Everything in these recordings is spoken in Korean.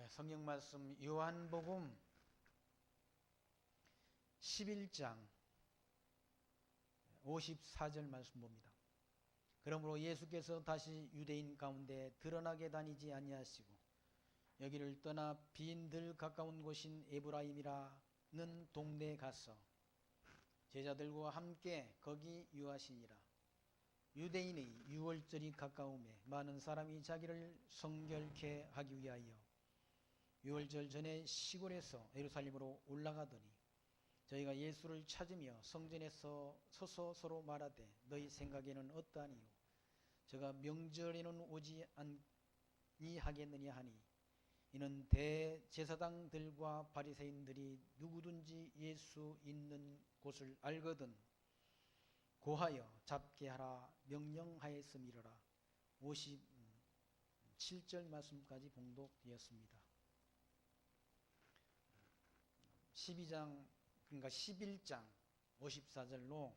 성경 말씀 요한복음 11장 54절 말씀 봅니다. 그러므로 예수께서 다시 유대인 가운데 드러나게 다니지 아니하시고 여기를 떠나 빈들 가까운 곳인 에브라임이라는 동네에 가서 제자들과 함께 거기 유하시니라. 유대인의 유월절이 가까움에 많은 사람이 자기를 성결케 하기 위하여 유월절 전에 시골에서 예루살렘으로 올라가더니 저희가 예수를 찾으며 성전에서 서서 서로 말하되 너희 생각에는 어떠하니요? 저가 명절에는 오지 아니하겠느냐 하니 이는 대제사장들과 바리새인들이 누구든지 예수 있는 곳을 알거든 고하여 잡게 하라 명령하였음이로라. 57절 말씀까지 봉독되었습니다. 12장 그러니까 11장 54절로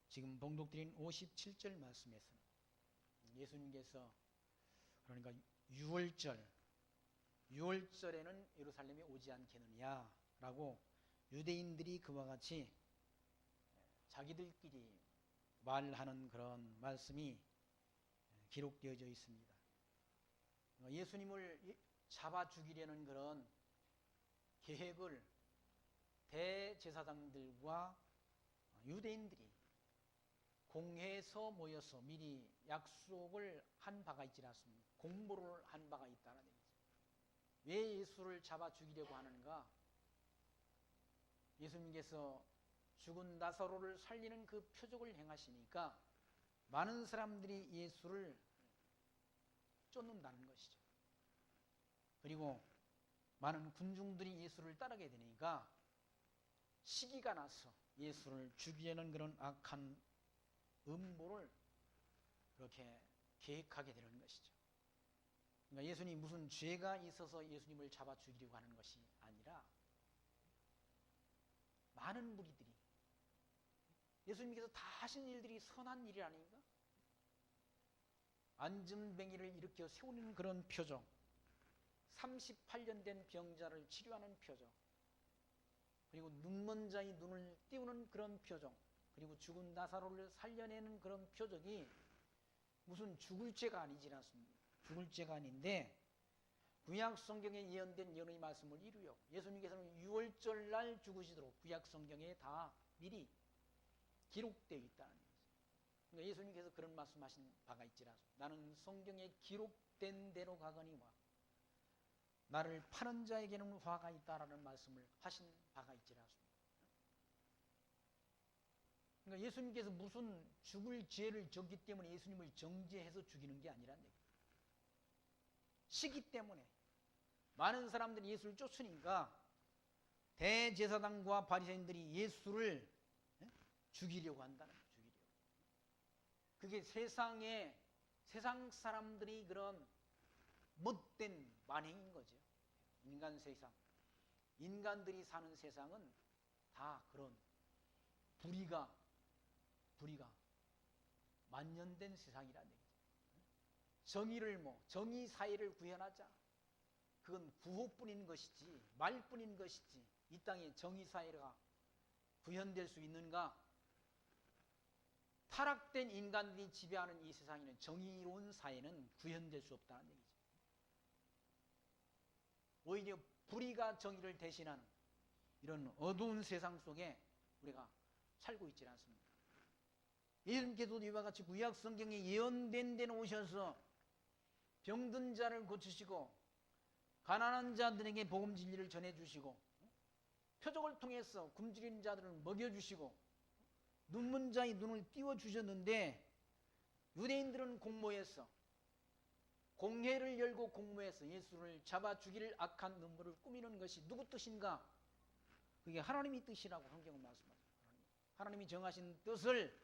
지금 봉독드린 57절 말씀에서는 예수님께서 그러니까 유월절에는 예루살렘에 오지 않겠느냐라고 유대인들이 그와 같이 자기들끼리 말하는 그런 말씀이 기록되어져 있습니다. 예수님을 잡아 죽이려는 그런 계획을 대제사장들과 유대인들이 공회에서 모여서 미리 약속을 한 바가 있지 않습니까? 공모를 한 바가 있다는 얘기죠. 왜 예수를 잡아 죽이려고 하는가? 예수님께서 죽은 나사로를 살리는 그 표적을 행하시니까 많은 사람들이 예수를 쫓는다는 것이죠. 그리고 많은 군중들이 예수를 따르게 되니까 시기가 나서 예수를 죽이려는 그런 악한 음모를 그렇게 계획하게 되는 것이죠. 그러니까 예수님이 무슨 죄가 있어서 예수님을 잡아 죽이려고 하는 것이 아니라 많은 무리들이 예수님께서 다 하신 일들이 선한 일이 아닌가? 안전뱅이를 일으켜 세우는 그런 표정, 38년 된 병자를 치료하는 표정, 그리고 눈먼 자의 눈을 띄우는 그런 표정, 그리고 죽은 나사로를 살려내는 그런 표적이 무슨 죽을 죄가 아니지 않습니까? 죽을 죄가 아닌데 구약 성경에 예언된 예언의 말씀을 이루요. 예수님께서는 유월절 날 죽으시도록 구약 성경에 다 미리 기록되어 있다는 거죠. 그러니까 예수님께서 그런 말씀하신 바가 있지 않습니까? 나는 성경에 기록된 대로 가거니와 나를 파는 자에게는 화가 있다라는 말씀을 하신 바가 있지 않습니까? 그러니까 예수님께서 무슨 죽을 죄를 졌기 때문에 예수님을 정죄해서 죽이는 게 아니란 얘기예요. 시기 때문에 많은 사람들이 예수를 쫓으니까 대제사장과 바리새인들이 예수를 죽이려고 한다는 거예요. 죽이려고. 그게 세상 사람들이 그런 못된 만행인 거죠. 인간 세상. 인간들이 사는 세상은 다 그런 불의가 만연된 세상이라는 얘기죠. 정의 사회를 구현하자. 그건 구호뿐인 것이지 말뿐인 것이지 이 땅에 정의 사회가 구현될 수 있는가? 타락된 인간들이 지배하는 이 세상에는 정의로운 사회는 구현될 수 없다는 얘기죠. 오히려 불의가 정의를 대신하는 이런 어두운 세상 속에 우리가 살고 있지 않습니까? 예수님께서도 이와 같이 구약 성경에 예언된 데는 오셔서 병든 자를 고치시고 가난한 자들에게 복음 진리를 전해주시고 표적을 통해서 굶주린 자들을 먹여주시고 눈먼 자의 눈을 띄워주셨는데 유대인들은 공모해서 공회를 열고 공모해서 예수를 잡아 죽일 악한 음모를 꾸미는 것이 누구 뜻인가? 그게 하나님의 뜻이라고 성경은 말씀하죠. 하나님이 정하신 뜻을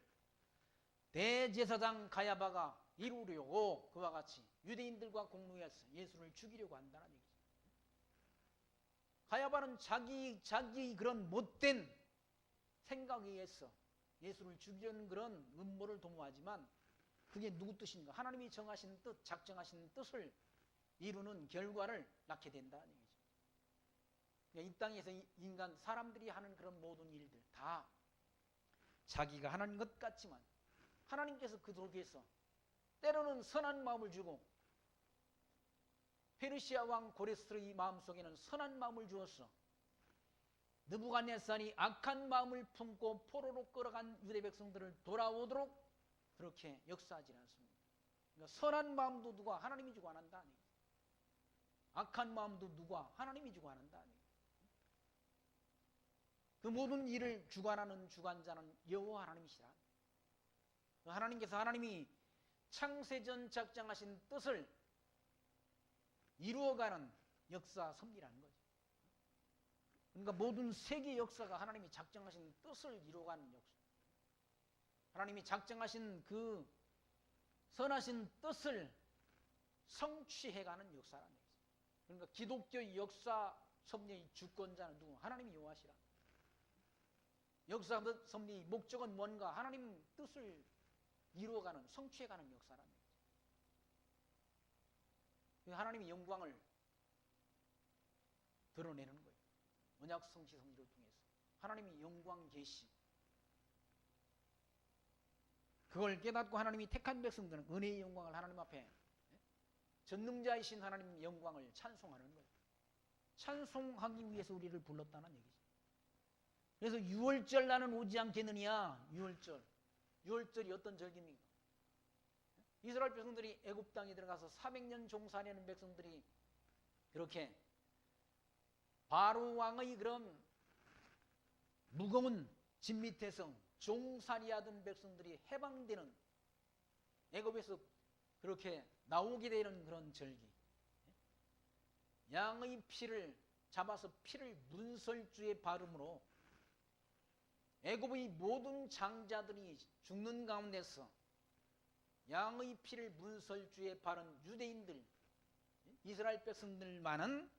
대제사장 가야바가 이루려고 그와 같이 유대인들과 공모해서 예수를 죽이려고 한다는 얘기죠. 가야바는 자기 그런 못된 생각에 의해서 예수를 죽이려는 그런 음모를 도모하지만 그게 누구 뜻인가? 하나님이 정하신 뜻, 작정하신 뜻을 이루는 결과를 낳게 된다는 얘기죠. 그러니까 이 땅에서 인간 사람들이 하는 그런 모든 일들 다 자기가 하는 것 같지만 하나님께서 그 속에서 때로는 선한 마음을 주고 페르시아 왕 고레스의 마음속에는 선한 마음을 주었어. 느부갓네살이 악한 마음을 품고 포로로 끌어간 유대 백성들을 돌아오도록 그렇게 역사하지 않습니다. 그러니까 선한 마음도 누가 하나님이 주고 안 한다. 악한 마음도 누가 하나님이 주고 안 한다. 그 모든 일을 주관하는 주관자는 여호와 하나님이시라. 하나님께서 하나님이 창세전 작정하신 뜻을 이루어가는 역사 섭리라는 거죠. 그러니까 모든 세계 역사가 하나님이 작정하신 뜻을 이루어가는 역사. 하나님이 작정하신 그 선하신 뜻을 성취해가는 역사라는 거죠. 그러니까 기독교의 역사 섭리의 주권자는 누구? 하나님이 여호와시라. 역사 섭리의 목적은 뭔가? 하나님 뜻을 이루어가는 성취해가는 역사라는 거죠. 하나님의 영광을 드러내는 거예요. 언약 성취 성리를 통해서 하나님의 영광 계시, 그걸 깨닫고 하나님이 택한 백성들은 은혜의 영광을 하나님 앞에 전능자이신 하나님 영광을 찬송하는 거예요. 찬송하기 위해서 우리를 불렀다는 얘기죠. 그래서 유월절 나는 오지 않겠느냐. 유월절이 어떤 절기입니까? 이스라엘 백성들이 애굽 땅에 들어가서 400년 종살이하는 백성들이 그렇게 바로 왕의 그런 무거운 집 밑에서 종살이하던 백성들이 해방되는, 애굽에서 그렇게 나오게 되는 그런 절기. 양의 피를 잡아서 피를 문설주에 바름으로 애굽의 모든 장자들이 죽는 가운데서 양의 피를 문설주에 바른 유대인들, 이스라엘 백성들만은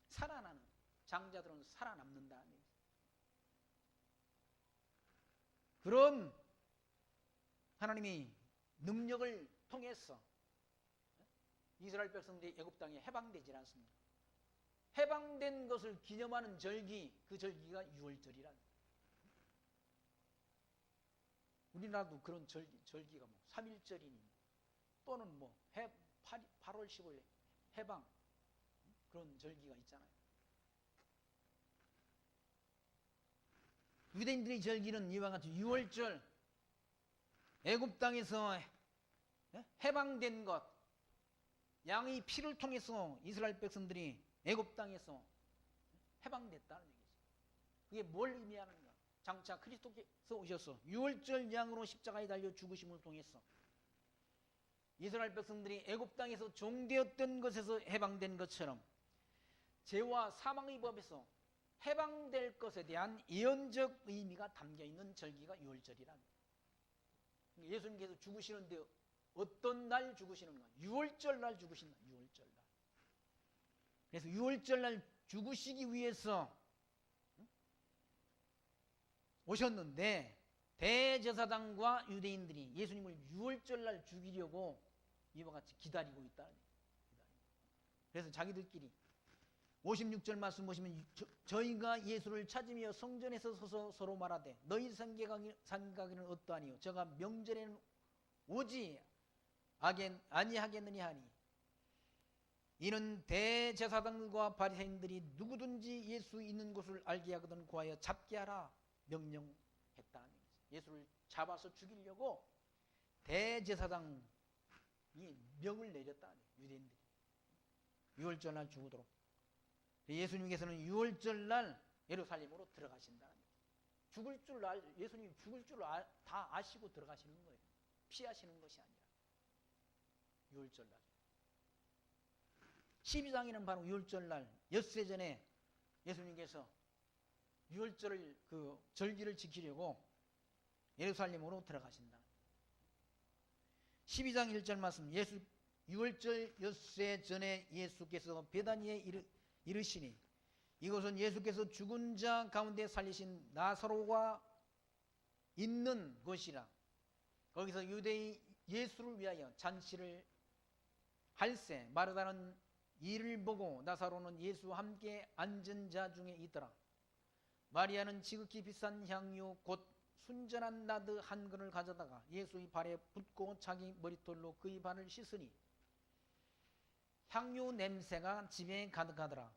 살아나는, 장자들은 살아남는다. 그런 하나님이 능력을 통해서 이스라엘 백성들이 애굽 땅에 해방되지 않습니다. 해방된 것을 기념하는 절기, 그 절기가 유월절이라. 우리나라도 그런 절기가 뭐 3.1절이니 또는 뭐 8월 15일 해방, 그런 절기가 있잖아요. 유대인들의 절기는 이와 같이 유월절, 애굽 땅에서 해방된 것, 양의 피를 통해서 이스라엘 백성들이 애굽 땅에서 해방됐다는 얘기죠. 그게 뭘 의미하는가? 장차 그리스도께서 오셔서 유월절 양으로 십자가에 달려 죽으심을 통해서 이스라엘 백성들이 애굽 땅에서 종되었던 것에서 해방된 것처럼 죄와 사망의 법에서 해방될 것에 대한 예언적 의미가 담겨있는 절기가 유월절이란. 예수님께서 죽으시는데 어떤 날 죽으시는가? 유월절 날 죽으신다. 유월절 날. 그래서 유월절 날 죽으시기 위해서 오셨는데 대제사장과 유대인들이 예수님을 유월절 날 죽이려고 이와 같이 기다리고 있다. 그래서 자기들끼리 56절 말씀 보시면 저희가 예수를 찾으며 성전에서 서서 서로 말하되 너희 생각에는 어떠하니요? 저가 명절에는 오지 아니하겠느냐 하니 이는 대제사장과 바리새인들이 누구든지 예수 있는 곳을 알게 하거든 구하여 잡게 하라 명령했다. 예수를 잡아서 죽이려고 대제사장이 명을 내렸다. 유대인들이 유월절 날 죽도록. 예수님께서는 유월절 날 예루살렘으로 들어가신다. 죽을 줄 예수님이 죽을 줄 다 아시고 들어가시는 거예요. 피하시는 것이 아니라 유월절 날. 12장에는 바로 유월절 날 엿새 전에 예수님께서 유월절을 그 절기를 지키려고 예루살렘으로 들어가신다. 12장 1절 말씀, 유월절 엿새 전에 예수께서 베다니에 이르시니 이곳은 예수께서 죽은 자 가운데 살리신 나사로가 있는 곳이라. 거기서 유대의 예수를 위하여 잔치를 할세 마르다는 이를 보고 나사로는 예수와 함께 앉은 자 중에 있더라. 마리아는 지극히 비싼 향유 곧 순전한 나드 한 근을 가져다가 예수의 발에 붓고 자기 머리털로 그의 발을 씻으니 향유 냄새가 집에 가득하더라.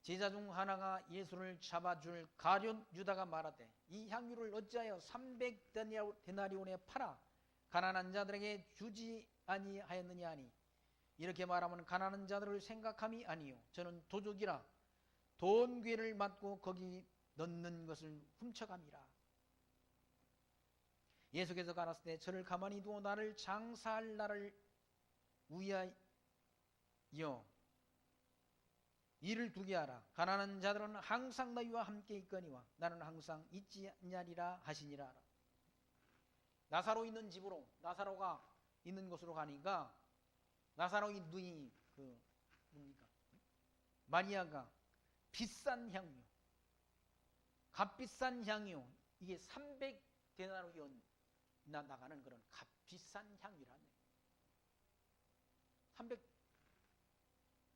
제자 중 하나가 예수를 잡아줄 가룟 유다가 말하되 이 향유를 어찌하여 300데나리온에 팔아 가난한 자들에게 주지 아니하였느냐 하니 이렇게 말하면 가난한 자들을 생각함이 아니요 저는 도적이라 돈괴를 맞고 거기 넣는 것을 훔쳐감이라. 예수께서 가라사대 때 저를 가만히 두어 나를 장사할 날을 위하여 이를 두게 하라. 가난한 자들은 항상 너희와 함께 있거니와 나는 항상 있지 않냐리라 하시니라. 나사로 있는 집으로 나사로가 있는 곳으로 가니까 나사로의 누이 뭡니까? 마리아가 비싼 향유, 값비싼 향유, 이게 300데나리온 나가는 그런 값비싼 향유라네.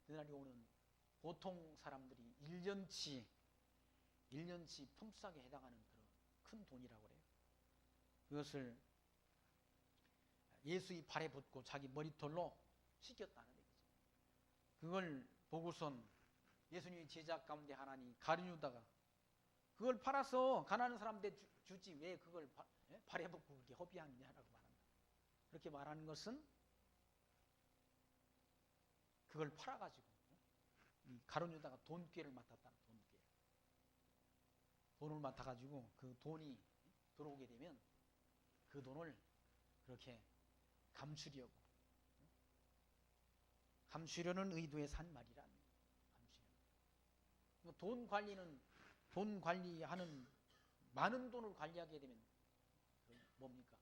300데나리온은 보통 사람들이 1년치 품삯에 해당하는 그런 큰 돈이라고 그래요. 그것을 예수의 발에 붓고 자기 머리털로 씻겼다는 얘기죠. 그걸 보고선 예수님의 제자 가운데 하나니 가룟 유다가 그걸 팔아서 가난한 사람한테 주지 왜 그걸 발에 붓고 그렇게 허비하느냐라고 말한다. 그렇게 말하는 것은 그걸 팔아가지고 이 가룟 유다가 돈꾀를 맡았다는 돈꾀. 돈을 맡아가지고 그 돈이 들어오게 되면 그 돈을 그렇게 감추려는 의도에 산 말이란. 돈 관리하는 많은 돈을 관리하게 되면 뭡니까?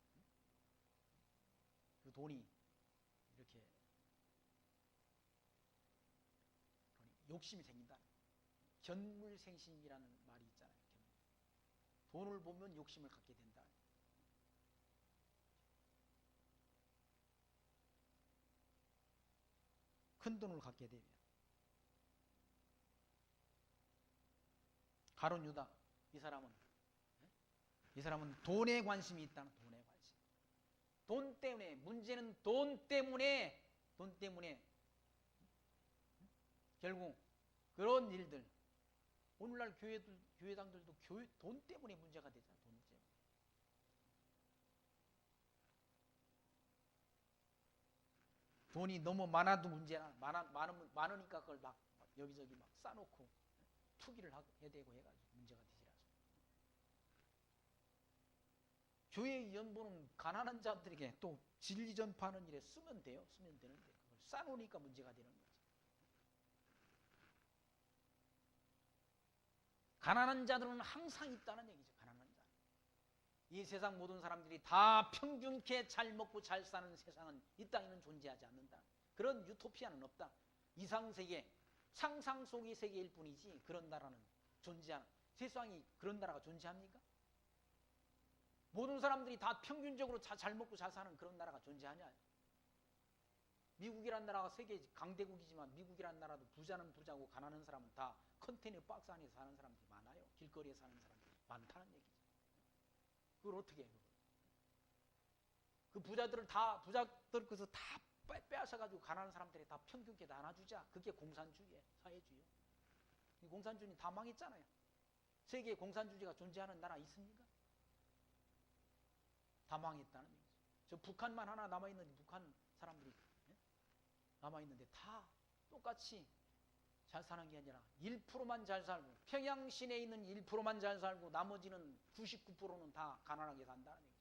그 돈이 이렇게 욕심이 생긴다. 견물생심이라는 말이 있잖아요. 돈을 보면 욕심을 갖게 된다. 큰 돈을 갖게 되면 가룟 유다 이 사람은 돈에 관심이 있다는 돈에 관심. 돈 때문에 문제는 돈 때문에 결국 그런 일들 오늘날 교회당들도 돈 때문에 문제가 되잖아. 돈 때문에. 돈이 너무 많아도 문제나 많으니까 그걸 막 여기저기 막 싸놓고 투기를 해야 되고 해가지고 문제가 되지 않습니까? 교회 연보는 가난한 자들에게 또 진리 전파하는 일에 쓰면 되는데 그걸 싸놓으니까 문제가 되는 거지. 가난한 자들은 항상 있다는 얘기죠. 가난한 자. 이 세상 모든 사람들이 다 평균케 잘 먹고 잘 사는 세상은 이 땅에는 존재하지 않는다. 그런 유토피아는 없다. 이상세계, 상상 속의 세계일 뿐이지 그런 나라는 세상이 그런 나라가 존재합니까? 모든 사람들이 다 평균적으로 잘 먹고 잘 사는 그런 나라가 존재하냐? 미국이란 나라가 세계 강대국이지만 미국이란 나라도 부자는 부자고 가난한 사람은 다 컨테이너 박스 안에 사는 사람들이 많아요. 길거리에 사는 사람들이 많다는 얘기죠. 그걸 어떻게 해요? 그 부자들 그래서 다 빼앗아가지고 가난한 사람들이 다 평균께 나눠주자. 그게 공산주의예요. 사회주의요. 공산주의는 다 망했잖아요. 세계에 공산주의가 존재하는 나라 있습니까? 다 망했다는 얘기죠. 저 북한만 하나 남아있는데 북한 사람들이 남아있는데 다 똑같이 잘 사는 게 아니라 1%만 잘 살고 평양 시내에 있는 1%만 잘 살고 나머지는 99%는 다 가난하게 산다는 얘기죠.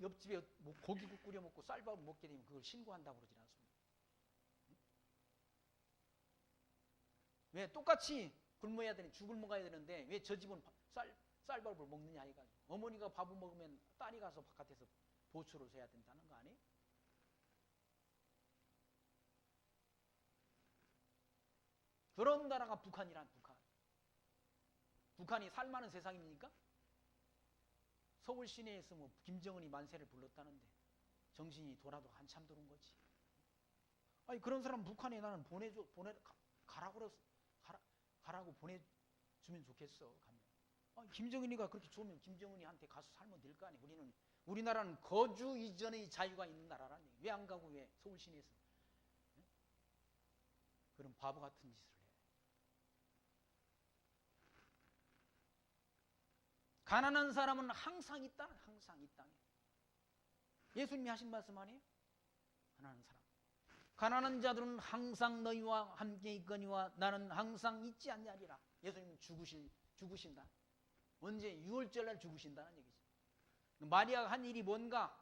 옆집에 뭐 고기국 끓여 먹고 쌀밥을 먹게 되면 그걸 신고한다고 그러지 않습니까? 왜 똑같이 굶어야 되는 죽을 먹어야 되는데 왜 저 집은 쌀밥을 먹느냐 해가지고 어머니가 밥을 먹으면 딸이 가서 바깥에서 보초를 서야 된다는 거 아니에요? 그런 나라가 북한이란 북한이 살만한 세상입니까? 서울 시내에서 뭐 김정은이 만세를 불렀다는데 정신이 돌아도 한참 도는 거지. 아니 그런 사람 북한에 나는 가라고 보내주면 좋겠어. 가면. 김정은이가 그렇게 좋으면 김정은이한테 가서 살면 될 거 아니야. 우리나라는 거주 이전의 자유가 있는 나라라는 얘기. 왜 안 가고 왜 서울 시내에서 그런 바보 같은 짓을 해. 가난한 사람은 항상 있다. 항상 이 땅에. 예수님이 하신 말씀 아니에요? 가난한 사람. 가난한 자들은 항상 너희와 함께 있거니와 나는 항상 있지 않냐리라. 예수님은 죽으신다. 언제? 6월절날 죽으신다는 얘기죠. 마리아가 한 일이 뭔가?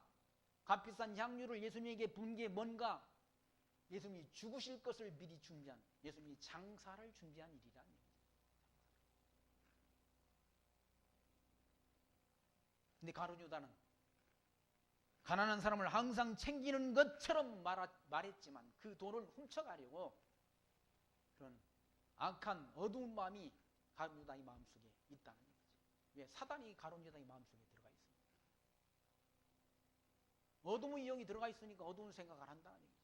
값비싼 향유를 예수님에게 분 게 뭔가? 예수님이 죽으실 것을 미리 준비한, 예수님이 장사를 준비한 일이라는 얘기죠. 근데 가룟 유다는 가난한 사람을 항상 챙기는 것처럼 말했지만 그 돈을 훔쳐가려고 그런 악한 어두운 마음이 가룟 유다의 마음속에 있다는 얘기죠. 왜? 사단이 가룟 유다의 마음속에 들어가 있습니다. 어둠의 영이 들어가 있으니까 어두운 생각을 한다는 얘기죠.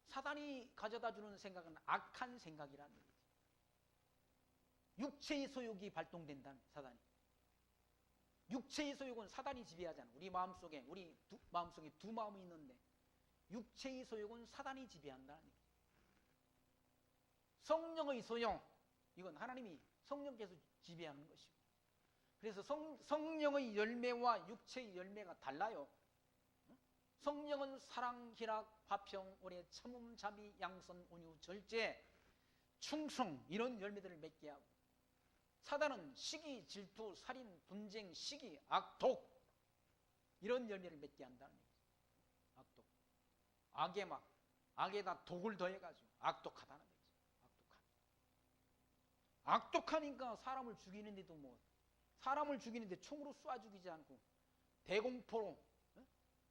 사단이 가져다주는 생각은 악한 생각이라는 얘기죠. 육체의 소욕이 발동된다는 사단이. 육체의 소욕은 사단이 지배하잖아. 우리 마음속에 두 마음이 있는데 육체의 소욕은 사단이 지배한다는 얘기죠. 성령의 소욕, 이건 하나님이 성령께서 지배하는 것이고, 그래서 성령의 열매와 육체의 열매가 달라요. 성령은 사랑, 희락, 화평, 오래, 참음, 자비, 양선, 온유, 절제, 충성 이런 열매들을 맺게 하고, 사단은 시기, 질투, 살인, 분쟁, 시기, 악독 이런 열매를 맺게 한다는 얘기죠. 악독. 악에다 독을 더해가지고 악독하다는 얘기죠. 악독하니까 사람을 죽이는데도 사람을 죽이는데 총으로 쏴 죽이지 않고 대공포로,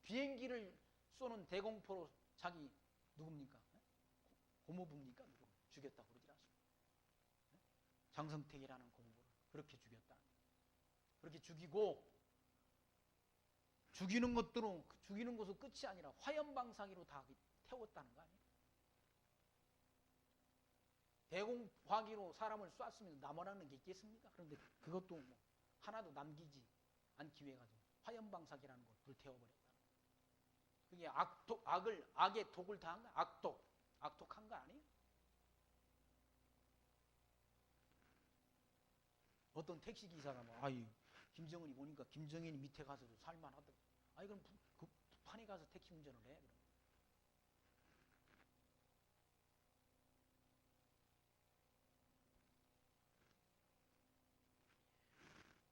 비행기를 쏘는 대공포로 자기 누굽니까? 고모부입니까? 누구 죽였다고 그러지 않습니까? 장성택이라는 고모부를 그렇게 죽였다. 그렇게 죽이고, 죽이는 것으로 끝이 아니라 화염방사기로 다 태웠다는 거 아니에요? 대공화기로 사람을 쐈으면 남아나는 게 있겠습니까? 그런데 그것도 하나도 남기지 않기 위해 가지고 화염방사기라는 걸 불태워버렸다는 거예요. 그게 악의 독을 다한 거야. 악독한 거 아니에요? 어떤 택시기사가 김정은이 오니까 김정은이 밑에 가서도 살만하더라. 그럼 북한에 가서 택시 운전을 해. 그럼.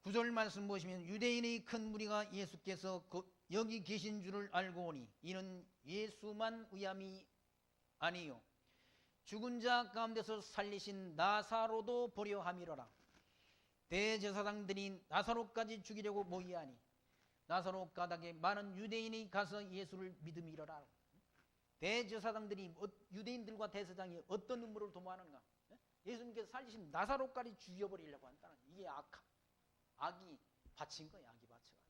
구절 말씀 보시면 유대인의 큰 무리가 예수께서 여기 계신 줄을 알고 오니 이는 예수만 의함이 아니요 죽은 자 가운데서 살리신 나사로도 보려 함이로라. 대제사장들이 나사로까지 죽이려고 모이하니 나사로 가닥에 많은 유대인이 가서 예수를 믿음이로라. 대제사장들이 유대인들과 대제사장이 어떤 음모를 도모하는가? 예수님께서 살리신 나사로까지 죽여버리려고 한다는, 이게 악이 바친 거야. 악이 바쳐가.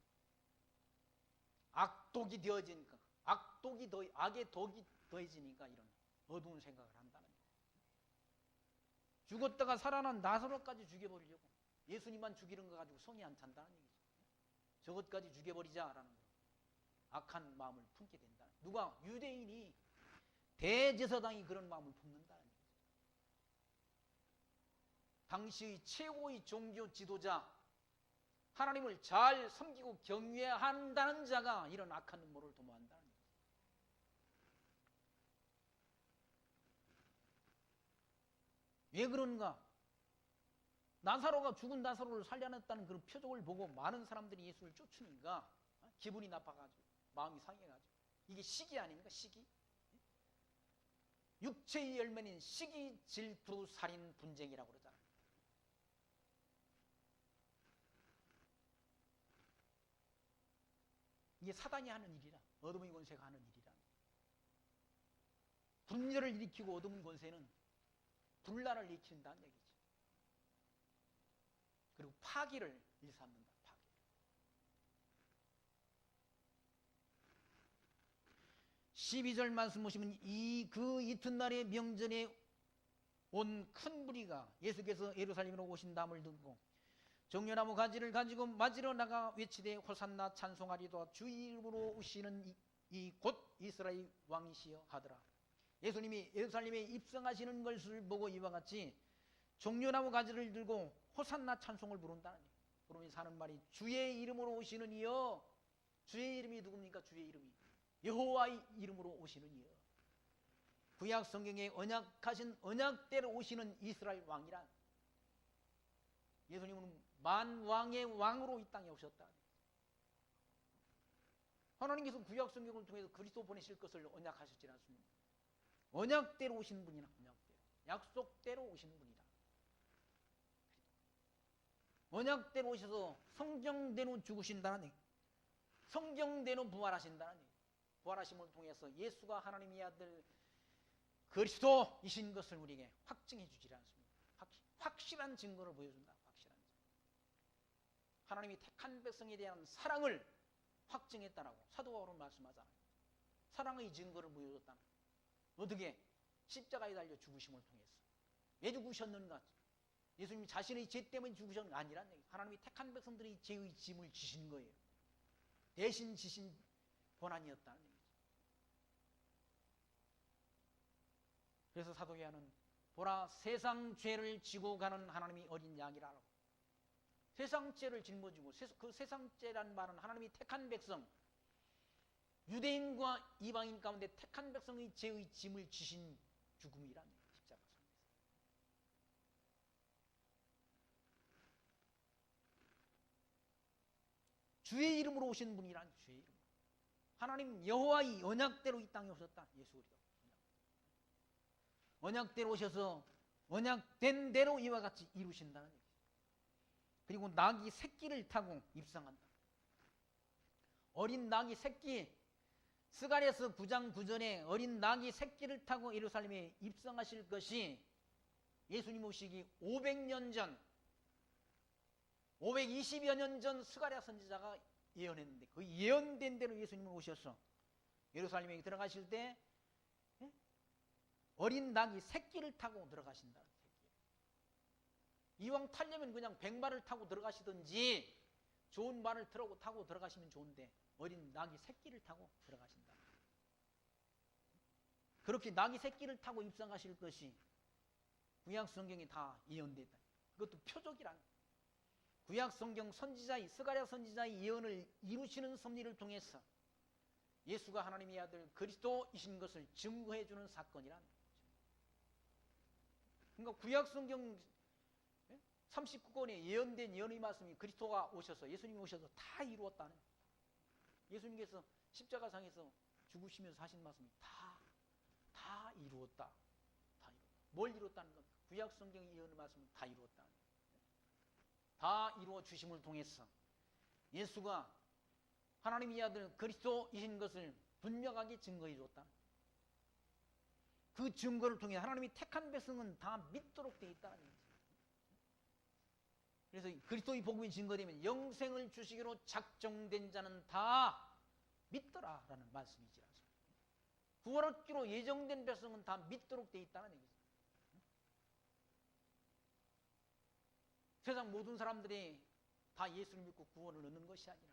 악독이 되어지니까, 악의 독이 더해지니까 이런 어두운 생각을 한다는 거예요. 죽었다가 살아난 나사로까지 죽여버리려고. 예수님만 죽이는 거 가지고 성이 안 찬다는 얘기죠. 저것까지 죽여버리자라는 거예요. 악한 마음을 품게 된다는. 누가? 유대인이, 대제사장이 그런 마음을 품는다는 얘기죠. 당시의 최고의 종교 지도자, 하나님을 잘 섬기고 경외해야 한다는 자가 이런 악한 음모를 도모한다는 거예요. 왜 그런가? 죽은 나사로를 살려냈다는 그런 표적을 보고 많은 사람들이 예수를 쫓으니까 기분이 나빠가지고 마음이 상해가지고, 이게 시기 아닙니까? 시기? 육체의 열매는 시기, 질투, 살인, 분쟁이라고 그러잖아요. 이게 사단이 하는 일이라, 어둠의 권세가 하는 일이라. 분열을 일으키고 어둠의 권세는 분란을 일으킨다는 얘기죠. 그리고 파기를 일삼는다. 파기. 12절 말씀 보시면 그 이튿날의 명절에 온 큰 무리가 예수께서 예루살렘으로 오신다음을 듣고 종려나무 가지를 가지고 맞으러 나가 외치되 호산나 찬송하리도다 주 이름으로 오시는 이 곧 이스라엘 왕이시여 하더라. 예수님이 예루살렘에 입성하시는 것을 보고 이와 같이 종려나무 가지를 들고 호산나 찬송을 부른다는 얘기예요. 부르면서 하는 말이 주의 이름으로 오시는 이여. 주의 이름이 누굽니까? 주의 이름이 여호와의 이름으로 오시는 이여. 구약 성경에 언약하신 언약대로 오시는 이스라엘 왕이란, 예수님은 만왕의 왕으로 이 땅에 오셨다. 하나님께서 구약 성경을 통해서 그리스도 보내실 것을 언약하셨지 않습니까? 언약대로 오신 분이나 언약대로, 약속대로 오신 분이다. 언약대로 오셔서 성경대로 죽으신다는 얘기, 성경대로 부활하신다는 얘기. 부활하심을 통해서 예수가 하나님의 아들 그리스도이신 것을 우리에게 확증해 주지 않습니까? 확실한 증거를 보여준다. 확실한 증거. 하나님이 택한 백성에 대한 사랑을 확증했다라고 사도 바울은 말씀하잖아요. 사랑의 증거를 보여줬다는. 어떻게? 십자가에 달려 죽으심을 통해서. 왜 죽으셨는가? 예수님이 자신의 죄 때문에 죽으셨는 게 아니란 얘기. 하나님이 택한 백성들이 죄의 짐을 지신 거예요. 대신 지신 고난이었다는 얘기죠. 그래서 사도계야는 보라 세상 죄를 지고 가는 하나님이 어린 양이라고. 세상 죄를 짊어지고, 그 세상 죄란 말은 하나님이 택한 백성, 유대인과 이방인 가운데 택한 백성의 죄의 짐을 지신 죽음이란 얘기예요. 십자가 상에서. 주의 이름으로 오신 분이란, 주의 이름. 하나님 여호와의 언약대로 이 땅에 오셨다. 예수 그리스도. 언약대로 오셔서 언약된 대로 이와 같이 이루신다는 얘기죠. 그리고 낙이 새끼를 타고 입성한다. 어린 낙이 새끼, 스가랴서 9장 9절에 어린 낙이 새끼를 타고 예루살렘에 입성하실 것이 예수님 오시기 500년 전, 520여 년 전 스가랴 선지자가 예언했는데 그 예언된 대로 예수님은 오셔서 예루살렘에 들어가실 때 어린 낙이 새끼를 타고 들어가신다. 이왕 타려면 그냥 백마를 타고 들어가시든지 좋은 말을 타고 들어가시면 좋은데 어린 낙이 새끼를 타고 들어가신다. 그렇게 낙이 새끼를 타고 입성하실 것이 구약 성경에 다 예언됐다. 그것도 표적이란, 구약 성경 선지자의 스가랴 선지자의 예언을 이루시는 섭리를 통해서 예수가 하나님의 아들 그리스도이신 것을 증거해 주는 사건이란. 그러니까 구약 성경 39권에 예언된 예언의 말씀이 그리스도가 오셔서, 예수님이 오셔서 다 이루었다는, 예수님께서 십자가상에서 죽으시면서 하신 말씀이 다 이루었다. 다 이루었다. 뭘 이루었다는 겁니까? 구약 성경의 예언의 말씀은 다 이루었다. 다 이루어 주심을 통해서 예수가 하나님의 아들 그리스도이신 것을 분명하게 증거해 줬다. 그 증거를 통해 하나님이 택한 백성은 다 믿도록 되어 있다는 얘기죠. 그래서 그리스도의 복음이 증거되면 영생을 주시기로 작정된 자는 다 믿더라라는 말씀이지 않습니까? 구원 얻기로 예정된 백성은 다 믿도록 되어 있다는 얘기죠. 세상 모든 사람들이 다 예수를 믿고 구원을 얻는 것이 아니라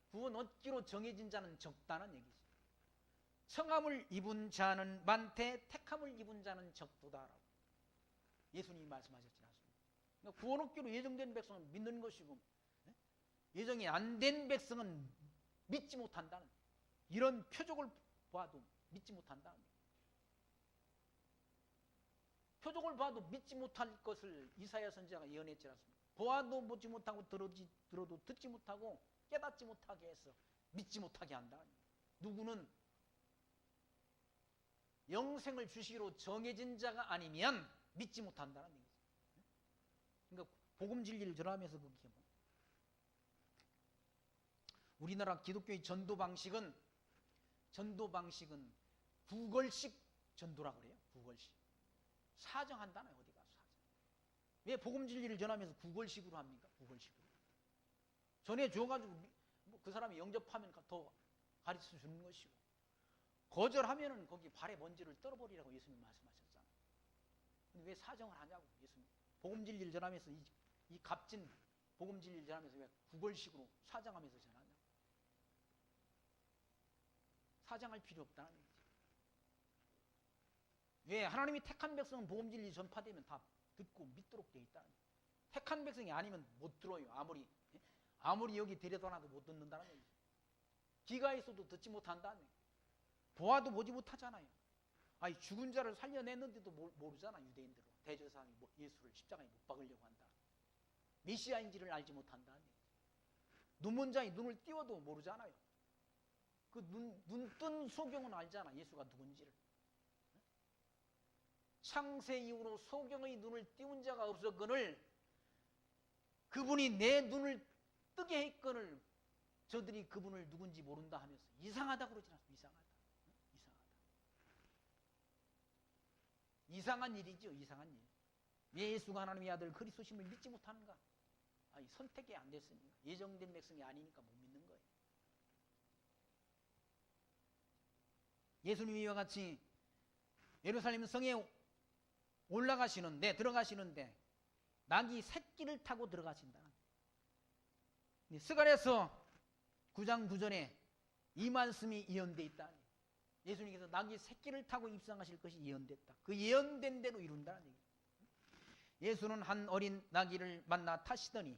구원 얻기로 정해진 자는 적다는 얘기죠. 청함을 입은 자는 많되 택함을 입은 자는 적도다라고 예수님이 말씀하셨지 않습니까? 그러니까 구원 얻기로 예정된 백성은 믿는 것이고 예정이 안 된 백성은 믿지 못한다는, 이런 표적을 봐도 믿지 못한다는, 표적을 봐도 믿지 못할 것을 이사야 선지자가 예언했지 않습니까? 보아도 보지 못하고 들어도 듣지 못하고 깨닫지 못하게 해서 믿지 못하게 한다. 누구는 영생을 주시기로 정해진 자가 아니면 믿지 못한다는 얘기죠. 그러니까 복음 진리를 전하면서 그게 뭐, 우리나라 기독교의 전도 방식은 구걸식 전도라고 그래요. 구걸식. 사정한다나요. 어디 가서 사정. 왜 복음 진리를 전하면서 구걸식으로 합니까? 구걸식으로. 전해 줘가지고 그 사람이 영접하면 더 가르쳐 주는 것이고, 거절하면은 거기 발에 먼지를 떨어버리라고 예수님 말씀하셨잖아요. 근데 왜 사정을 하냐고. 예수님 복음 진리를 전하면서 이 값진 복음 진리를 전하면서 왜 구걸식으로 사정하면서 전하냐고. 사정할 필요 없다는 얘기지. 왜? 하나님이 택한 백성은 복음 진리 전파되면 다 듣고 믿도록 되어 있다는 얘기지. 택한 백성이 아니면 못 들어요. 아무리 여기 데려다놔도 못 듣는다는 얘기지. 귀가 있어도 듣지 못한다는 얘기지. 보아도 보지 못하잖아요. 아니 죽은 자를 살려냈는데도 모르잖아. 유대인들은 대제사장이 예수를 십자가에 못 박으려고 한다. 메시아인지를 알지 못한다는 얘기지. 눈먼 자의 눈을 띄워도 모르잖아요. 그 눈 뜬 소경은 알잖아. 예수가 누군지를. 창세 이후로 소경의 눈을 띄운 자가 없었거늘 그분이 내 눈을 뜨게 했거늘 저들이 그분을 누군지 모른다 하면서 이상하다 그러지 않습니까? 이상한 일이죠. 이상한 일. 왜 예수가 하나님의 아들 그리스도심을 믿지 못하는가? 아니, 선택이 안 됐으니까. 예정된 백성이 아니니까 못 믿는 거예요. 예수님이 이와 같이 예루살렘 성에 들어가시는데 낙이 새끼를 타고 들어가신다. 스가랴서 9장 9절에 이 말씀이 예언되어 있다. 예수님께서 낙이 새끼를 타고 입성하실 것이 예언됐다. 그 예언된 대로 이룬다는 얘기예요. 예수는 한 어린 나귀를 만나 타시더니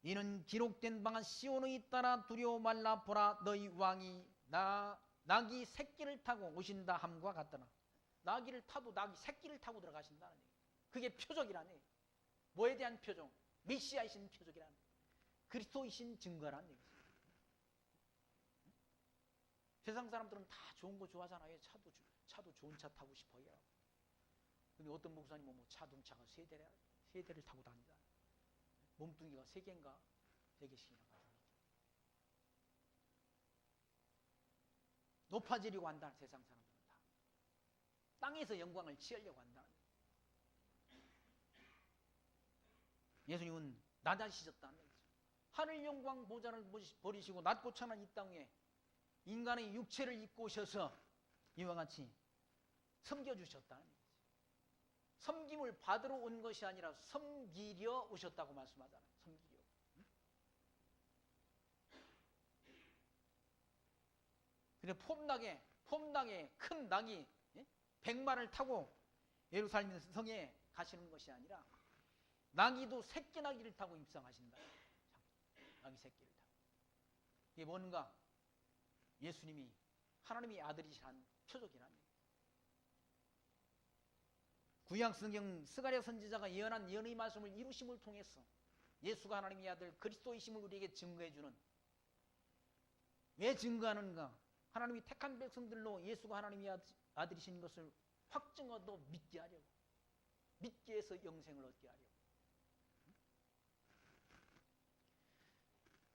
이는 기록된 바가 시온의 따라 두려워 말라 보라 너희 왕이 나귀 새끼를 타고 오신다 함과 같더라. 나귀를 타도 나귀 새끼를 타고 들어가신다는 얘기예요. 그게 표적이라는 얘기예요. 뭐에 대한 표적? 메시아이신 표적이라는 얘기예요. 그리스도이신 증거라는 얘기죠. 세상 사람들은 다 좋은 거 좋아하잖아요. 차도 좋은 차 타고 싶어요. 근데 어떤 목사님은 뭐 자동차가 세 대를 타고 다니다. 몸뚱이가 3개인가 4개씩이나 가지고 있죠. 높아지려고 한다. 세상 사람들은 다. 땅에서 영광을 취하려고 한다. 예수님은 낮아지셨다는 얘기죠. 하늘 영광 보좌를 버리시고 낮고 천한 이 땅에 인간의 육체를 입고 오셔서 이와 같이 섬겨주셨다는 얘기죠. 섬김을 받으러 온 것이 아니라 섬기려 오셨다고 말씀하잖아요. 섬기려. 근데 폼나게 큰 낙이 백마를 타고 예루살렘 성에 가시는 것이 아니라 나귀도 새끼 나귀를 타고 입성하신다. 나귀 새끼를 타고. 이게 뭔가 예수님이 하나님의 아들이시라는 표적이라는 얘기예요. 구약성경 스가랴 선지자가 예언한 예언의 말씀을 이루심을 통해서 예수가 하나님의 아들 그리스도이심을 우리에게 증거해주는, 왜 증거하는가? 하나님이 택한 백성들로 예수가 하나님의 아들이신 것을 확증하고 믿게 하려고, 믿게 해서 영생을 얻게 하려고.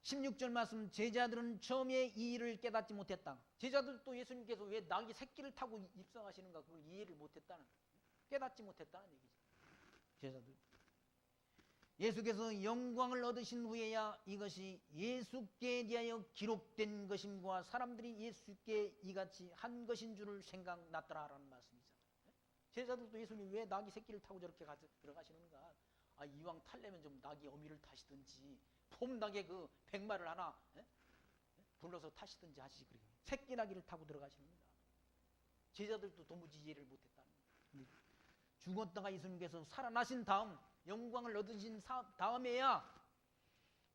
16절 말씀, 제자들은 처음에 이 일을 깨닫지 못했다. 제자들도 예수님께서 왜 낙이 새끼를 타고 입성하시는가 그걸 이해를 못했다는, 깨닫지 못했다는 얘기죠. 제자들. 예수께서 영광을 얻으신 후에야 이것이 예수께 대하여 기록된 것임과 사람들이 예수께 이같이 한 것인 줄을 생각났더라라는 말씀이잖아요. 제자들도 예수님 왜 낙이 새끼를 타고 저렇게 들어가시는가? 아, 이왕 탈려면 좀 낙이 어미를 타시든지 폼나게 그 백마를 하나 불러서 타시든지 하시지, 그래요. 새끼 나귀를 타고 들어가시는가? 제자들도 도무지 이해를 못했다는 거예요. 죽었다가 예수님께서 살아나신 다음 영광을 얻으신 다음에야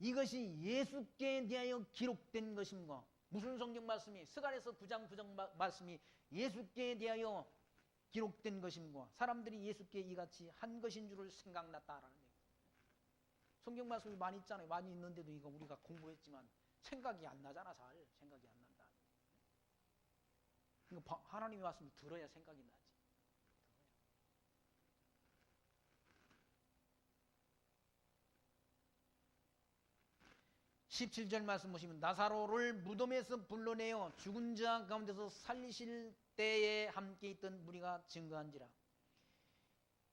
이것이 예수께 대하여 기록된 것인가? 무슨 성경 말씀이? 스가랴서 9장 9장 말씀이 예수께 대하여 기록된 것인가? 사람들이 예수께 이같이 한 것인 줄을 생각났다라는 얘기예요. 성경 말씀이 많이 있잖아요. 많이 있는데도 이거 우리가 공부했지만 생각이 안 나잖아. 잘 생각이 안 난다. 이거 하나님의 말씀을 들어야 생각이 나지. 17절 말씀 보시면 나사로를 무덤에서 불러내어 죽은 자 가운데서 살리실 때에 함께 있던 무리가 증거한지라.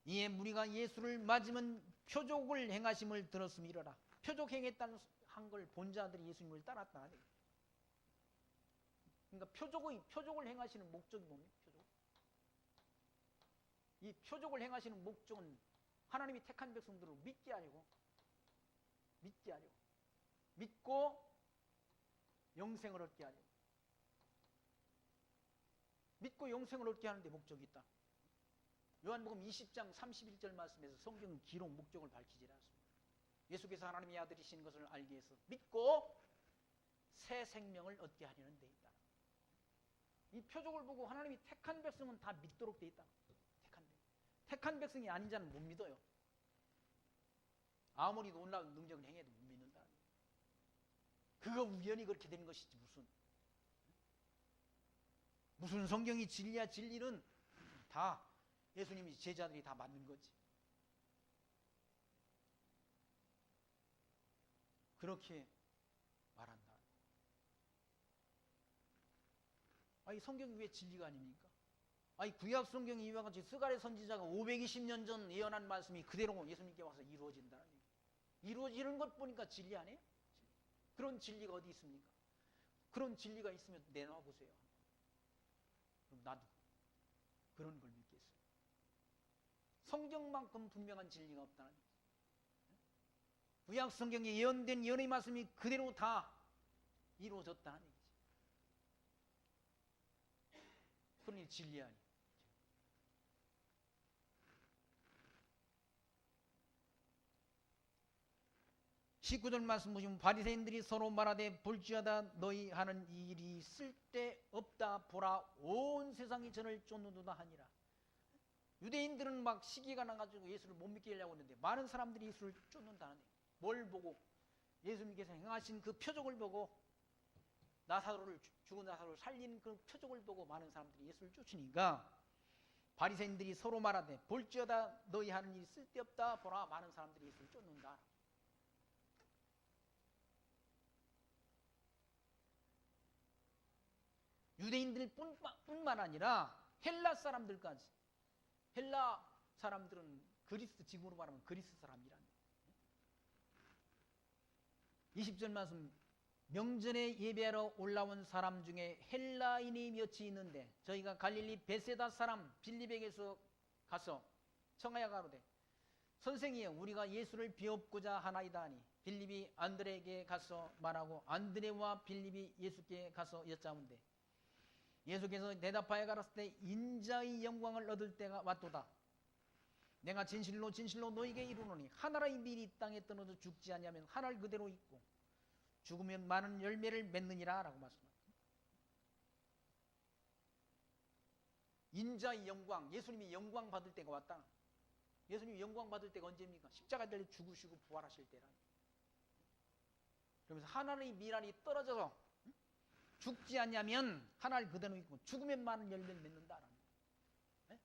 이에 무리가 예수를 맞으면 표적을 행하심을 들었음이러라. 표적 행했다는 한 걸 본 자들이 예수님을 따랐다. 그러니까 표적을 행하시는 목적이 뭡니까? 이 표적을 행하시는 목적은 하나님이 택한 백성들을 믿게 하려고, 믿고 영생을 얻게 하려고, 믿고 영생을 얻게 하는 데 목적이 있다. 요한복음 20장 31절 말씀에서 성경은 기록 목적을 밝히지 않습니다. 예수께서 하나님의 아들이신 것을 알기 위해서 믿고 새 생명을 얻게 하려는 데 있다. 이 표적을 보고 하나님이 택한 백성은 다 믿도록 돼 있다. 택한 백성이 아닌 자는 못 믿어요. 아무리 놀라운 능력을 행해도 못 믿는다. 그거 우연히 그렇게 되는 것이지 무슨 성경이 진리야. 진리는 다 예수님이 제자들이 다 만든 거지. 그렇게 말한다. 아니 성경이 왜 진리가 아닙니까? 아니 구약 성경이 이와 같이 스가랴 선지자가 520년 전 예언한 말씀이 그대로 예수님께 와서 이루어진다는 얘기. 이루어지는 것 보니까 진리 아니에요? 그런 진리가 어디 있습니까? 그런 진리가 있으면 내놔 보세요. 그럼 나도 그런 걸 믿겠어요. 성경만큼 분명한 진리가 없다는 얘기. 구약 성경에 예언된 예언의 말씀이 그대로 다 이루어졌다는 얘기지. 그러니 진리 아니에요. 19절 말씀 보시면 바리새인들이 서로 말하되 볼지어다 너희 하는 이 일이 쓸데없다. 보라 온 세상이 저를 쫓는도다 하니라. 유대인들은 막 시기가 나가지고 예수를 못 믿게 하려고 했는데 많은 사람들이 예수를 쫓는다는 얘기예요. 뭘 보고? 예수님께서 행하신 그 표적을 보고, 죽은 나사로를 살린 그 표적을 보고 많은 사람들이 예수를 쫓으니까 바리새인들이 서로 말하되 볼지어다 너희 하는 일이 쓸데없다. 보라 많은 사람들이 예수를 쫓는다. 유대인들뿐만 아니라 헬라 사람들까지. 헬라 사람들은 그리스, 지금으로 말하면 그리스 사람이란 20절 말씀, 명절에 예배하러 올라온 사람 중에 헬라인이 몇이 있는데 저희가 갈릴리 베세다 사람 빌립에게서 가서 청하여 가로되 선생이여 우리가 예수를 비옵고자 하나이다 하니 빌립이 안드레에게 가서 말하고 안드레와 빌립이 예수께 가서 여짜문데 예수께서 대답하여 가라사대 때 인자의 영광을 얻을 때가 왔도다. 내가 진실로 진실로 너에게 이르노니 한 알의 밀이 땅에 떨어져 죽지 아니하면 한 알 그대로 있고 죽으면 많은 열매를 맺느니라 라고 말씀합니다. 인자의 영광, 예수님이 영광 받을 때가 왔다. 예수님이 영광 받을 때가 언제입니까? 십자가에 달려 죽으시고 부활하실 때라. 그러면서 한 알의 밀알이 떨어져서 죽지 않냐면 한 알 그대로 있고 죽으면 많은 열매를 맺는다라는 거예요.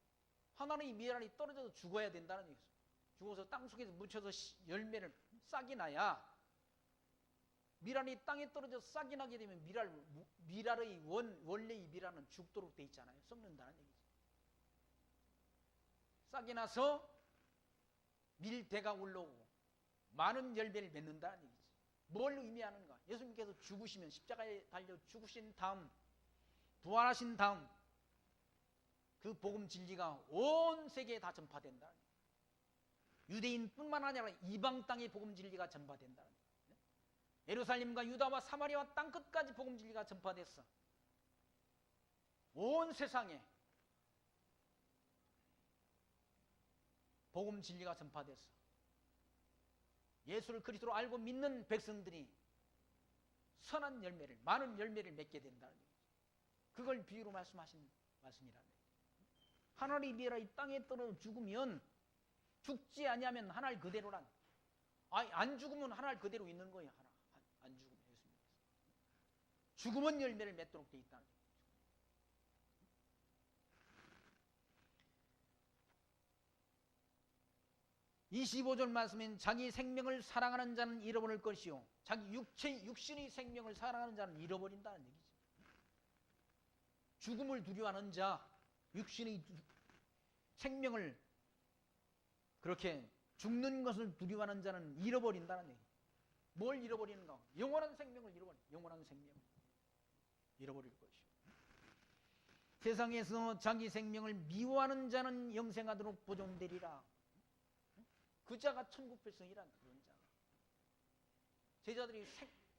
하나의 밀알이 떨어져서 죽어야 된다는 얘기죠. 죽어서 땅속에서 묻혀서 열매를 싹이 나야, 밀알이 땅에 떨어져 싹이 나게 되면 밀알의 원래의 밀알은 죽도록 돼 있잖아요. 썩는다는 얘기죠. 싹이 나서 밀대가 올라오고 많은 열매를 맺는다는 얘기죠. 뭘 의미하는가? 예수님께서 죽으시면 십자가에 달려 죽으신 다음 부활하신 다음 그 복음 진리가 온 세계에 다 전파된다. 유대인뿐만 아니라 이방 땅에 복음 진리가 전파된다. 예루살렘과 유다와 사마리아 땅 끝까지 복음 진리가 전파됐어. 온 세상에 복음 진리가 전파됐어. 예수를 그리스도로 알고 믿는 백성들이 선한 열매를, 많은 열매를 맺게 된다는 얘기죠. 그걸 비유로 말씀하신 말씀이라는 얘기죠. 한 알이 밀어 이 땅에 떨어져 죽으면 죽지 아니하면 한 알 그대로란. 아니 안 죽으면 한 알 그대로 있는 거예요. 안 죽으면 예수님께서. 죽으면 열매를 맺도록 돼 있다는 얘기죠. 25절 말씀엔 자기 생명을 사랑하는 자는 잃어버릴 것이요 자기 육신의 생명을 사랑하는 자는 잃어버린다는 얘기죠. 죽음을 두려워하는 자, 육신의 생명을 그렇게 죽는 것을 두려워하는 자는 잃어버린다는 얘기죠. 뭘 잃어버리는가? 영원한 생명을 잃어버릴 것이요 세상에서 자기 생명을 미워하는 자는 영생하도록 보존되리라. 그 자가 천국 백성이란 그런 자가.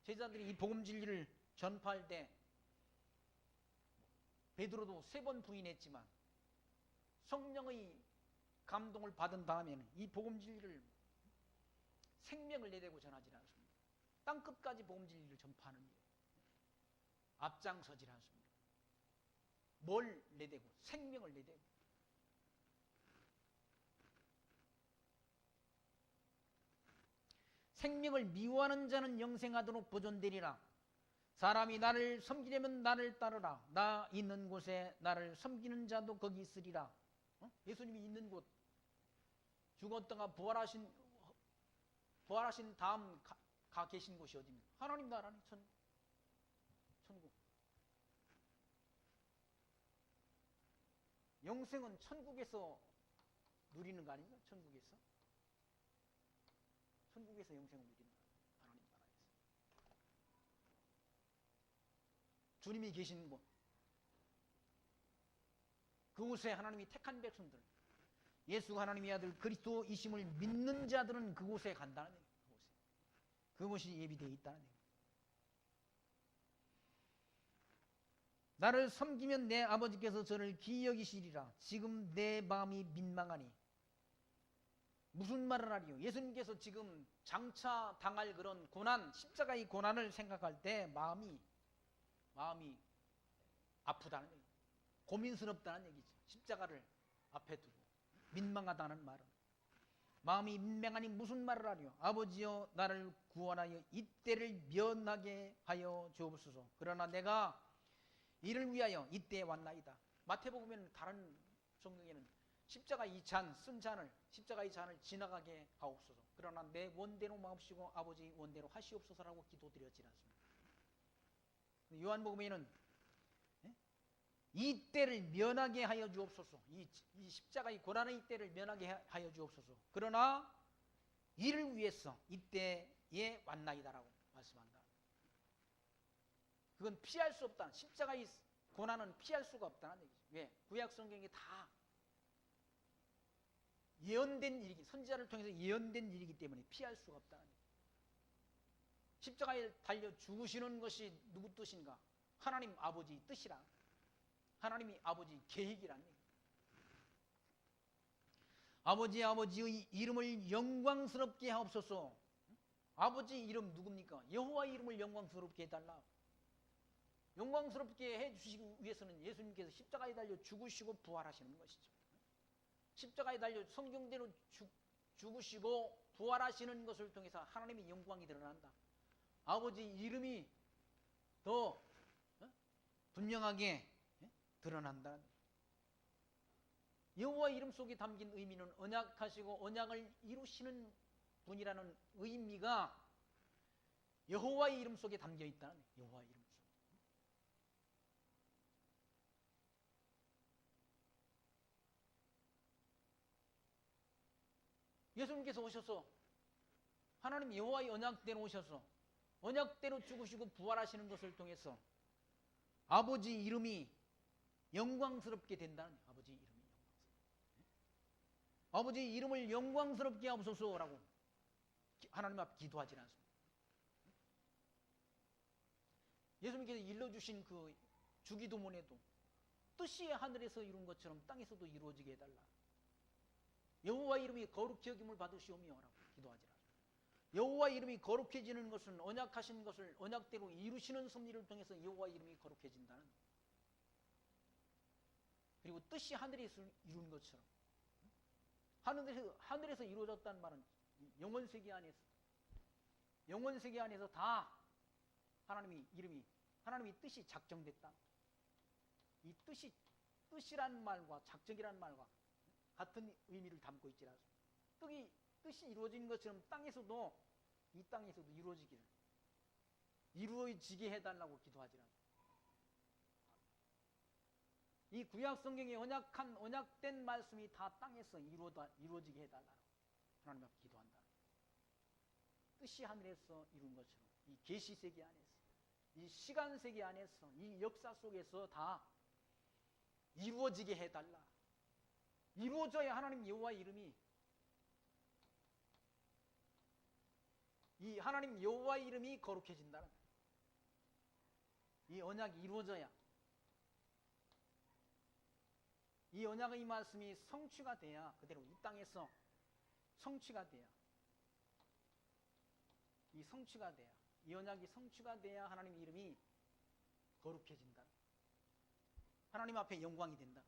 제자들이 이 복음 진리를 전파할 때 베드로도 3번 부인했지만 성령의 감동을 받은 다음에는 이 복음 진리를 생명을 내대고 전하지 않습니다. 땅끝까지 복음 진리를 전파하는 일, 앞장서지 않습니다. 뭘 내대고? 생명을 내대고. 생명을 미워하는 자는 영생하도록 보존되리라. 사람이 나를 섬기려면 나를 따르라. 나 있는 곳에 나를 섬기는 자도 거기 있으리라. 예수님이 있는 곳, 죽었다가 부활하신 다음 가 계신 곳이 어디입니까? 하나님 나라는 천국. 영생은 천국에서 누리는 거 아닙니까? 천국에서 영생을 누리는 거예요. 하나님 나라에서. 주님이 계신 곳, 그곳에 하나님이 택한 백성들, 예수가 하나님의 아들 그리스도이심을 믿는 자들은 그곳에 간다는 얘기예요. 그곳이 예비되어 있다는 얘기예요. 나를 섬기면 내 아버지께서 저를 기이 여기시리라. 지금 내 마음이 민망하니. 무슨 말을 하리요? 예수님께서 지금 장차 당할 그런 고난, 십자가의 고난을 생각할 때 마음이 아프다는 얘기죠. 고민스럽다는 얘기죠. 십자가를 앞에 두고 민망하다는 말은. 마음이 민망하니 무슨 말을 하리요? 아버지여 나를 구원하여 이때를 면하게 하여 주옵소서. 그러나 내가 이를 위하여 이때에 왔나이다. 마태복음에는 다른 성경에는 십자가의 잔, 쓴 잔을, 십자가의 잔을 지나가게 하옵소서. 그러나 내 원대로 마옵시고 아버지 원대로 하시옵소서라고 기도드렸지 않습니까? 요한복음에는 이 때를 면하게 하여 주옵소서. 이 십자가의 고난의 때를 면하게 하여 주옵소서. 그러나 이를 위해서 이때에 왔나이다라고 말씀한다. 그건 피할 수 없다. 십자가의 고난은 피할 수가 없다는 얘기죠. 왜? 구약 성경이 다 예언된 일이기, 선지자를 통해서 예언된 일이기 때문에 피할 수가 없다는 얘기죠. 십자가에 달려 죽으시는 것이 누구 뜻인가? 하나님 아버지 뜻이라. 하나님이 아버지 계획이란 얘기예요. 아버지의 이름을 영광스럽게 하옵소서. 아버지 이름 누굽니까? 여호와의 이름을 영광스럽게 해달라. 영광스럽게 해주시기 위해서는 예수님께서 십자가에 달려 죽으시고 부활하시는 것이죠. 십자가에 달려 성경대로 죽으시고 부활하시는 것을 통해서 하나님의 영광이 드러난다. 아버지 이름이 더 분명하게 드러난다. 여호와의 이름 속에 담긴 의미는 언약하시고 언약을 이루시는 분이라는 의미가 여호와의 이름 속에 담겨 있다는 여호와의 이름 속에. 예수님께서 오셔서 하나님 여호와의 언약대로 오셔서 언약대로 죽으시고 부활하시는 것을 통해서 아버지 이름이 영광스럽게 된다는 아버지 이름이 아버지 이름을 영광스럽게 하옵소서라고 하나님 앞에 기도하지 않습니다. 예수님께서 일러주신 그 주기도문에도 뜻이 하늘에서 이룬 것처럼 땅에서도 이루어지게 해달라. 여호와 이름이 거룩히 여김을 받으시오며라고 기도하지 않습니다. 여호와 이름이 거룩해지는 것은 언약하신 것을 언약대로 이루시는 섭리를 통해서 여호와 이름이 거룩해진다는. 그리고 뜻이 하늘에서 이룬 것처럼 하늘에서 이루어졌다는 말은 영원세계 안에서 다 하나님의 이름이 하나님의 뜻이 작정됐다. 이 뜻이란 말과 작정이란 말과 같은 의미를 담고 있지 않습니다. 뜻이 이루어진 것처럼 이 땅에서도 이루어지게 해달라고 기도하지 않습니다. 이 구약 성경에 언약된 말씀이 다 땅에서 이루어지게 해달라고 하나님 앞에 기도한다. 뜻이 하늘에서 이룬 것처럼 이 계시 세계 안에서, 이 시간 세계 안에서, 이 역사 속에서 다 이루어지게 해달라. 이루어져야 하나님 여호와의 이름이, 이 하나님 여호와의 이름이 거룩해진다는 거예요. 이 언약이 이루어져야, 이 언약의 이 말씀이 성취가 돼야, 그대로 이 땅에서 성취가 돼야, 이 성취가 돼야, 이 언약이 성취가 돼야 하나님 이름이 거룩해진다. 하나님 앞에 영광이 된다.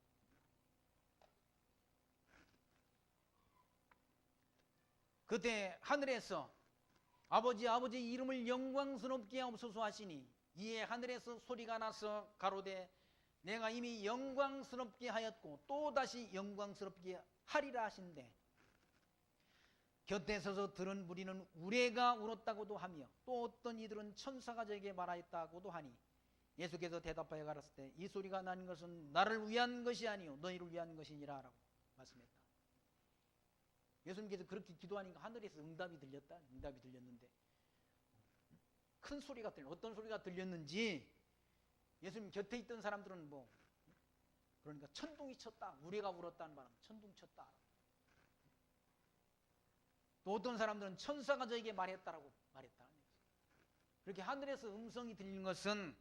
그때 하늘에서 아버지 이름을 영광스럽게 하옵소서 하시니, 이에 하늘에서 소리가 나서 가로되 내가 이미 영광스럽게 하였고 또다시 영광스럽게 하리라 하신대, 곁에 서서 들은 무리는 우레가 울었다고도 하며 또 어떤 이들은 천사가 저에게 말하였다고도 하니, 예수께서 대답하여 가라사대 때 이 소리가 난 것은 나를 위한 것이 아니요 너희를 위한 것이니라 라고 말씀했다. 예수님께서 그렇게 기도하니까 하늘에서 응답이 들렸다. 응답이 들렸는데 큰 소리가 들려. 어떤 소리가 들렸는지 예수님 곁에 있던 사람들은 그러니까 천둥이 쳤다, 우레가 울었다는 바람, 천둥 쳤다. 또 어떤 사람들은 천사가 저에게 말했다라고 말했다. 그렇게 하늘에서 음성이 들린 것은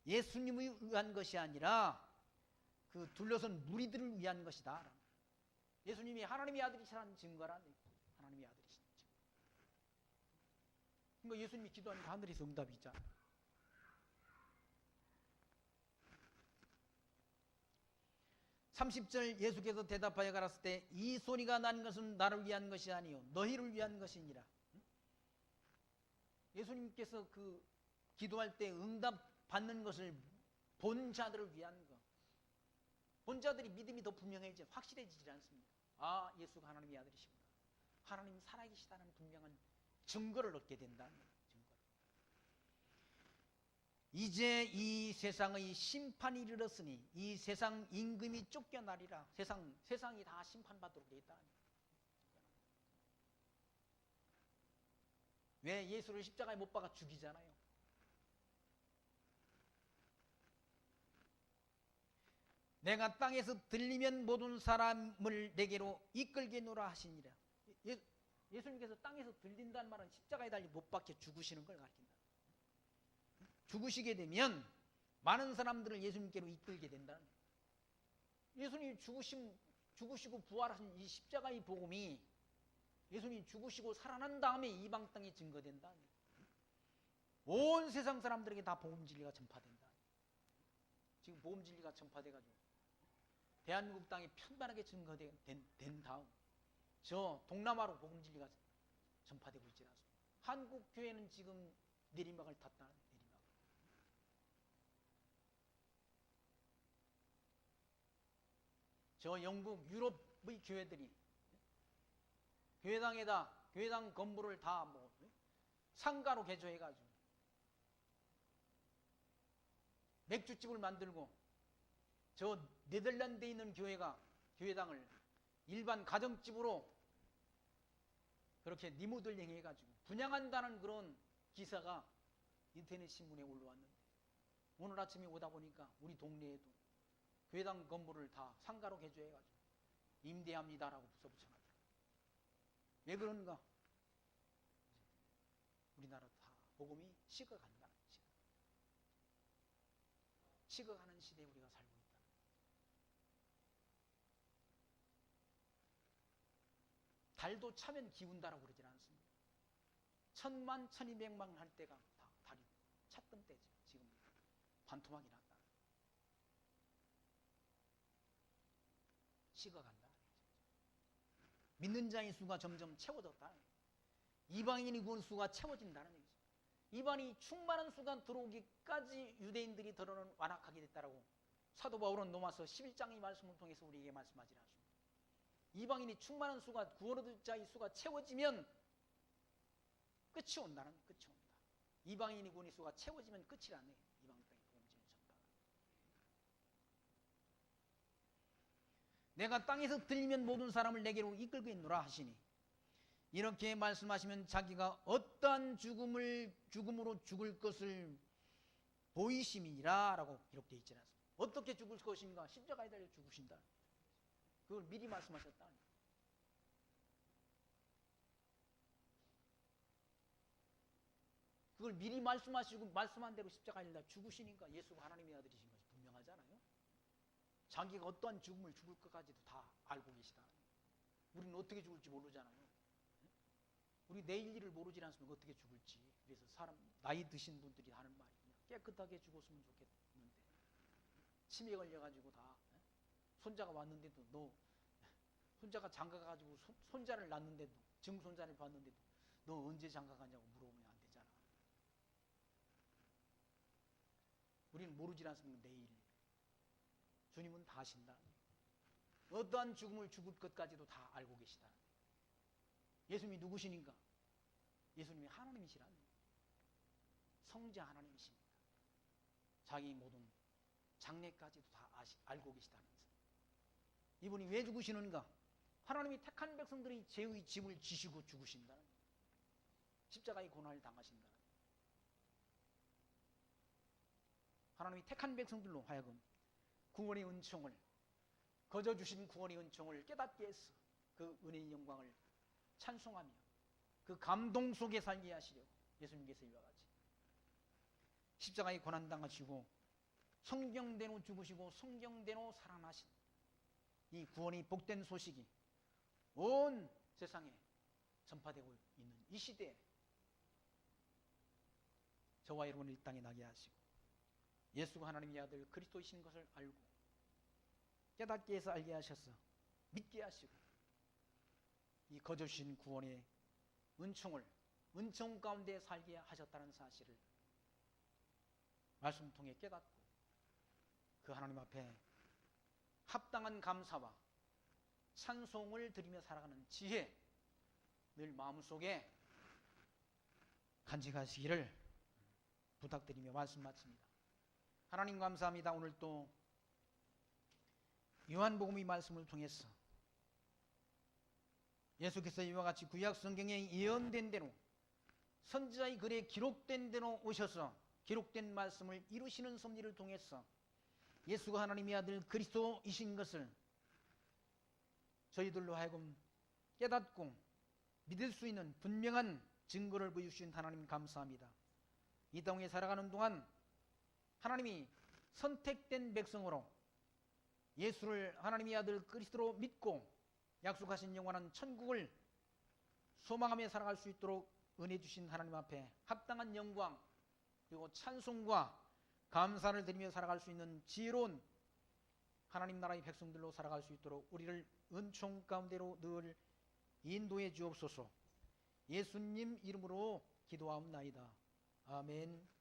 예수님을 위한 것이 아니라 그 둘러선 무리들을 위한 것이다. 예수님이 하나님의 아들이시라는 증거란, 하나님의 아들이신 증거. 그러니까 예수님이 기도하니까 하늘에서 응답이 있잖아. (30절) 예수께서 대답하여 가라사대 때 이 소리가 난 것은 나를 위한 것이 아니요 너희를 위한 것이니라. 예수님께서 그 기도할 때 응답 받는 것을 본 자들을 위한 것, 본 자들이 믿음이 더 분명해지지, 확실해지지 않습니까? 아, 예수가 하나님의 아들이시구나, 하나님 살아계시다는 분명한 증거를 얻게 된다는 거예요. 증거를. 이제 이 세상의 심판이 이르렀으니 이 세상 임금이 쫓겨나리라. 세상이 다 심판받도록 되어 있다. 왜? 예수를 십자가에 못 박아 죽이잖아요. 내가 땅에서 들리면 모든 사람을 내게로 이끌게노라 하시니라. 예수님께서 땅에서 들린다는 말은 십자가에 달려 못 박혀 죽으시는 걸 가르친다. 죽으시게 되면 많은 사람들을 예수님께로 이끌게 된다는 거예요. 예수님이 죽으시고 부활하신 이 십자가의 복음이 예수님이 죽으시고 살아난 다음에 이방 땅에 증거된다. 온 세상 사람들에게 다 복음 진리가 전파된다. 지금 복음 진리가 전파돼가지고 대한민국 땅에 편만하게 증거된 다음 저 동남아로 복음 진리가 전파되고 있지 않습니까? 한국 교회는 지금 내리막을 탔다. 내리막. 저 영국 유럽의 교회들이 교회당 건물을 다 상가로 개조해가지고 맥주집을 만들고, 저 네덜란드에 있는 교회당을 일반 가정집으로 그렇게 리모델링 해가지고 분양한다는 그런 기사가 인터넷 신문에 올라왔는데, 오늘 아침에 오다 보니까 우리 동네에도 교회당 건물을 다 상가로 개조해가지고 임대합니다라고 붙여놨더라고요. 왜 그런가? 우리나라 다 복음이 식어간다. 식어가는 시대에 우리가 살고 있다. 달도 차면 기운다라고 그러질 않습니다. 1000만, 1200만 할 때가 다 달이 찼던 때죠. 지금 반토막이 났다. 식어간다. 믿는 자의 수가 점점 채워졌다. 이방인이 구원 수가 채워진다는 얘기죠. 이방인이 충만한 수가 들어오기까지 유대인들이 더러는 완악하게 됐다라고 사도 바울은 로마서 11장의 말씀을 통해서 우리에게 말씀하지 않습니다. 이방인이 충만한 수가, 구원 얻을 자의 수가 채워지면 끝이 온다는, 끝이 옵니다. 이방인이 구원의 수가 채워지면 끝이라네. 이방 땅의 복음진의 전파가. 내가 땅에서 들리면 모든 사람을 내게로 이끌고 있노라 하시니, 이렇게 말씀하시면 자기가 어떠한 죽음으로 죽을 것을 보이심이라 라고 기록되어 있지 않습니까? 어떻게 죽을 것인가? 십자가에 달려 죽으신다. 그걸 미리 말씀하셨다. 그걸 미리 말씀하시고 말씀한 대로 십자가에 달려 죽으시니까 예수가 하나님의 아들이신 것이 분명하잖아요. 자기가 어떠한 죽음을 죽을 것까지도 다 알고 계시다. 우리는 어떻게 죽을지 모르잖아요. 우리 내일 일을 모르지 않으면 어떻게 죽을지. 그래서 사람 나이 드신 분들이 하는 말이 그냥 깨끗하게 죽었으면 좋겠는데 치매 걸려가지고 다 손자가 왔는데도 너 손자가 장가가가지고 손자를 낳는데도 증손자를 봤는데도 너 언제 장가가냐고 물어보면 안 되잖아. 우리는 모르지 않으면 내일 주님은 다 아신다. 어떠한 죽음을 죽을 것까지도 다 알고 계시다. 예수님이 누구시nin가? 예수님이 하나님이시라는 성자 하나님이십니다. 자기 모든 장래까지도 다 알고 계시다면서. 이분이 왜 죽으시는가? 하나님이 택한 백성들이 죄의 짐을 지시고 죽으신다는 거예요. 십자가의 고난을 당하신다는 거예요. 하나님이 택한 백성들로 하여금 구원의 은총을 거저 주신 구원의 은총을 깨닫게 해서 그 은혜의 영광을 찬송하며 그 감동 속에 살게 하시려고 예수님께서 이와 같이 십자가의 고난 당하시고 성경대로 죽으시고 성경대로 살아나신 이 구원이 복된 소식이 온 세상에 전파되고 있는 이 시대에 저와 여러분을 이 땅에 나게 하시고 예수가 하나님의 아들 그리스도이신 것을 알고 깨닫게 해서 알게 하셔서 믿게 하시고 이 거저 주신 구원의 은총을 은총 가운데 살게 하셨다는 사실을 말씀 통해 깨닫고 그 하나님 앞에 합당한 감사와 찬송을 드리며 살아가는 지혜 늘 마음속에 간직하시기를 부탁드리며 말씀 마칩니다. 하나님 감사합니다. 오늘 또 요한복음의 말씀을 통해서 예수께서 이와 같이 구약 성경에 예언된 대로 선지자의 글에 기록된 대로 오셔서 기록된 말씀을 이루시는 섭리를 통해서 예수가 하나님의 아들 그리스도이신 것을 저희들로 하여금 깨닫고 믿을 수 있는 분명한 증거를 보여주신 하나님 감사합니다. 이 땅에 살아가는 동안 하나님이 선택된 백성으로 예수를 하나님의 아들 그리스도로 믿고 약속하신 영원한 천국을 소망하며 살아갈 수 있도록 은혜 주신 하나님 앞에 합당한 영광 그리고 찬송과 감사를 드리며 살아갈 수 있는 지혜로운 하나님 나라의 백성들로 살아갈 수 있도록 우리를 은총 가운데로 늘 인도해 주옵소서. 예수님 이름으로 기도하옵나이다. 아멘.